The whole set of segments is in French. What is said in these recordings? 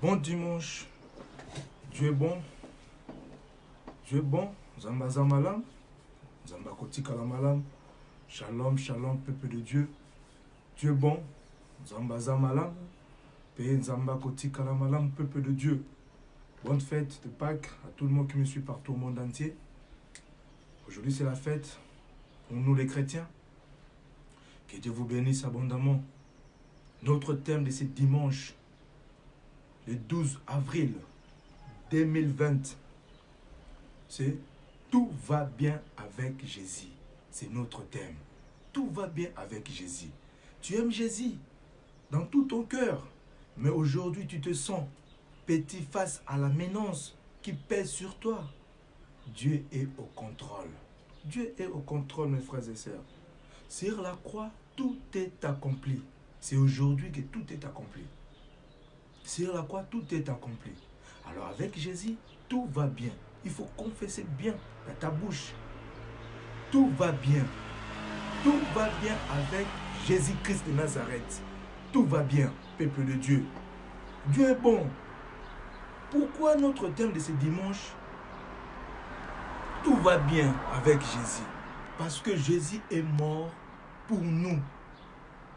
bon dimanche. Dieu est bon. Dieu est bon. Zamba Zamalam. Zamba Kotika Malam. Shalom, shalom, peuple de Dieu. Dieu est bon. Zamba Zamalam. Paye Zamba Kotika Malam, peuple de Dieu. Bonne fête de Pâques à tout le monde qui me suit partout au monde entier. Aujourd'hui, c'est la fête pour nous les chrétiens. Que Dieu vous bénisse abondamment. Notre thème de ce dimanche, le 12 avril 2020, c'est « Tout va bien avec Jésus ». C'est notre thème. Tout va bien avec Jésus. Tu aimes Jésus dans tout ton cœur, mais aujourd'hui tu te sens petit face à la menace qui pèse sur toi. Dieu est au contrôle. Dieu est au contrôle, mes frères et sœurs. Sur la croix, tout est accompli. C'est aujourd'hui que tout est accompli. Sur la croix, tout est accompli. Alors avec Jésus, tout va bien. Il faut confesser bien dans ta bouche. Tout va bien. Tout va bien avec Jésus-Christ de Nazareth. Tout va bien, peuple de Dieu. Dieu est bon. Pourquoi notre thème de ce dimanche? Tout va bien avec Jésus. Parce que Jésus est mort pour nous.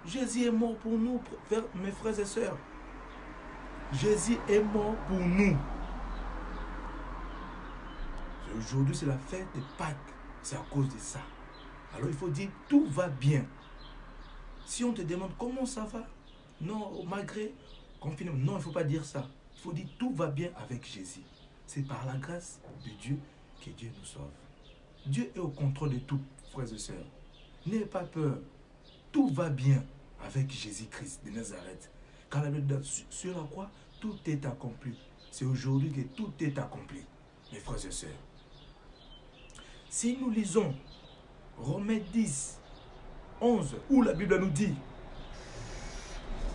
Jésus est mort pour nous, mes frères et sœurs. Jésus est mort pour nous. Aujourd'hui, c'est la fête de Pâques. C'est à cause de ça. Alors, il faut dire, tout va bien. Si on te demande comment ça va, non, malgré confinement, non, il ne faut pas dire ça. Il faut dire, tout va bien avec Jésus. C'est par la grâce de Dieu que Dieu nous sauve. Dieu est au contrôle de tout, frères et sœurs. N'ayez pas peur. Tout va bien avec Jésus-Christ de Nazareth. Car la Bible dit, sur la croix, tout est accompli. C'est aujourd'hui que tout est accompli, mes frères et sœurs. Si nous lisons Romains 10, 11, où la Bible nous dit,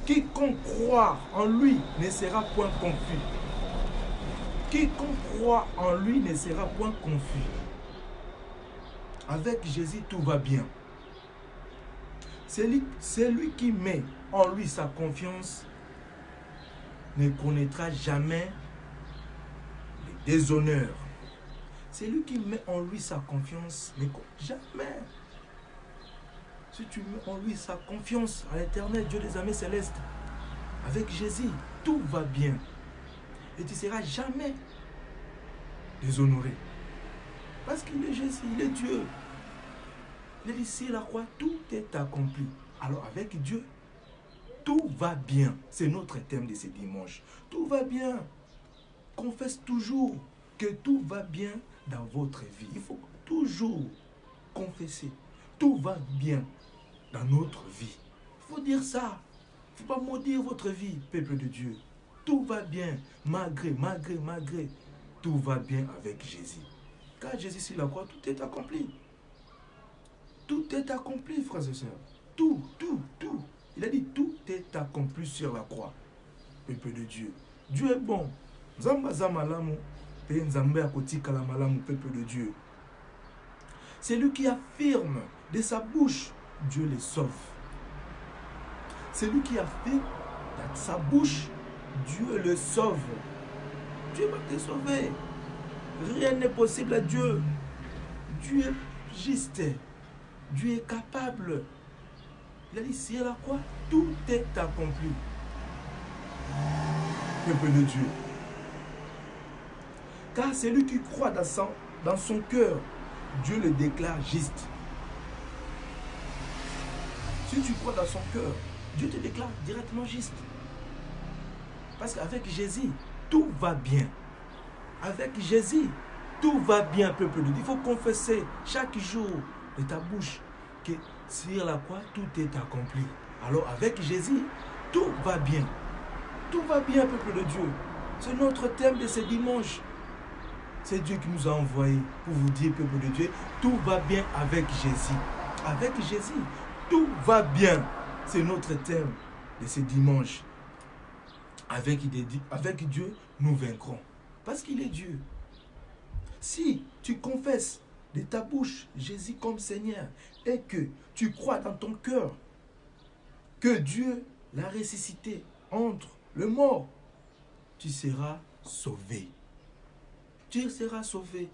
quiconque croit en lui ne sera point confus. Quiconque croit en lui ne sera point confus. Avec Jésus, tout va bien. Celui qui met en lui sa confiance ne connaîtra jamais les déshonneurs. Celui qui met en lui sa confiance ne connaîtra jamais. Si tu mets en lui sa confiance à l'Éternel, Dieu des armées célestes, avec Jésus, tout va bien. Et tu ne seras jamais déshonoré. Parce qu'il est Jésus, il est Dieu. Il est ici, la croix, tout est accompli. Alors avec Dieu, tout va bien. C'est notre thème de ce dimanche. Tout va bien. Confesse toujours que tout va bien dans votre vie. Il faut toujours confesser. Tout va bien dans notre vie. Il faut dire ça. Il ne faut pas maudire votre vie, peuple de Dieu. Tout va bien, malgré. Tout va bien avec Jésus. Car Jésus sur la croix, tout est accompli. Tout est accompli, frères et sœurs. Tout. Il a dit tout est accompli sur la croix. Peuple de Dieu. Dieu est bon. Zamba Zamalamu, Nzambe Akotika Malamu, peuple de Dieu. C'est lui qui affirme de sa bouche, Dieu les sauve. C'est lui qui affirme de sa bouche, Dieu le sauve. Dieu va te sauver. Rien n'est possible à Dieu. Dieu est juste. Dieu est capable. Il a dit, si à la croix, tout est accompli. Peuple de Dieu. Car celui qui croit dans son cœur, Dieu le déclare juste. Si tu crois dans son cœur, Dieu te déclare directement juste. Parce qu'avec Jésus, tout va bien. Avec Jésus, tout va bien, peuple de Dieu. Il faut confesser chaque jour de ta bouche que sur la croix, tout est accompli. Alors avec Jésus, tout va bien. Tout va bien, peuple de Dieu. C'est notre thème de ce dimanche. C'est Dieu qui nous a envoyés pour vous dire, peuple de Dieu, tout va bien avec Jésus. Avec Jésus, tout va bien. C'est notre thème de ce dimanche. Avec Dieu, nous vaincrons. Parce qu'il est Dieu. Si tu confesses de ta bouche Jésus comme Seigneur et que tu crois dans ton cœur que Dieu l'a ressuscité entre le mort tu seras sauvé. Tu seras sauvé.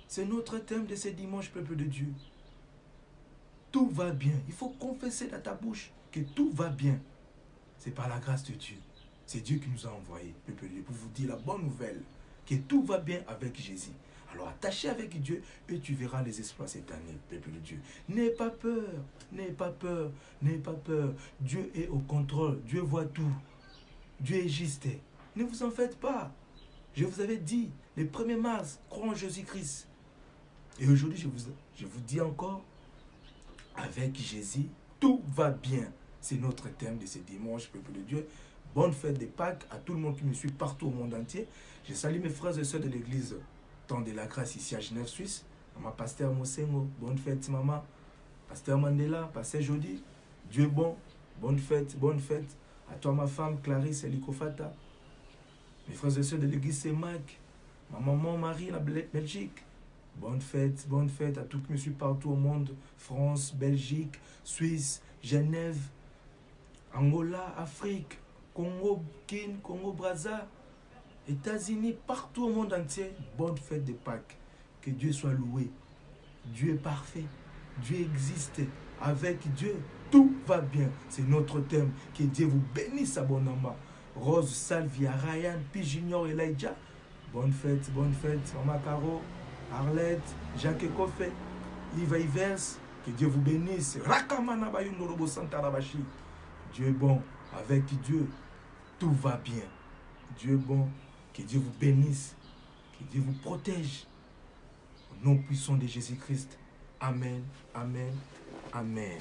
C'est notre thème de ce dimanche, peuple de Dieu. Tout va bien. Il faut confesser dans ta bouche que tout va bien. C'est par la grâce de Dieu. C'est Dieu qui nous a envoyés, peuple de Dieu, pour vous dire la bonne nouvelle, que tout va bien avec Jésus. Alors attachez avec Dieu et tu verras les exploits cette année, peuple de Dieu. N'aie pas peur, n'aie pas peur, n'aie pas peur. Dieu est au contrôle, Dieu voit tout. Dieu est juste. Ne vous en faites pas. Je vous avais dit, le 1er mars, crois en Jésus-Christ. Et aujourd'hui, je vous dis encore, avec Jésus, tout va bien. C'est notre thème de ce dimanche, peuple de Dieu. Bonne fête de Pâques à tout le monde qui me suit partout au monde entier. Je salue mes frères et sœurs de l'église Temps de la Grâce ici à Genève, Suisse. Maman Pasteur Mosengo, bonne fête maman. Pasteur Mandela, Pasteur Jody, Dieu est bon, bonne fête, bonne fête. À toi ma femme Clarisse Elikofata. Mes frères et sœurs de l'église Saint-Marc, ma maman Marie, la Belgique. Bonne fête à tous qui me suivent partout au monde. France, Belgique, Suisse, Genève, Angola, Afrique, Congo, Kin, Congo, Brazza, États-Unis, partout au monde entier. Bonne fête de Pâques. Que Dieu soit loué. Dieu est parfait. Dieu existe. Avec Dieu, tout va bien. C'est notre thème. Que Dieu vous bénisse abondamment. Rose, Salvia, Ryan, P. Junior, Elijah. Bonne fête, Maman Caro, Arlette, Jacques Koffé, Liva Ivers. Que Dieu vous bénisse. Rakamana Bayundorobo Santarabashi. Dieu est bon. Avec Dieu, tout va bien. Dieu est bon. Que Dieu vous bénisse. Que Dieu vous protège. Au nom puissant de Jésus-Christ. Amen, amen, amen.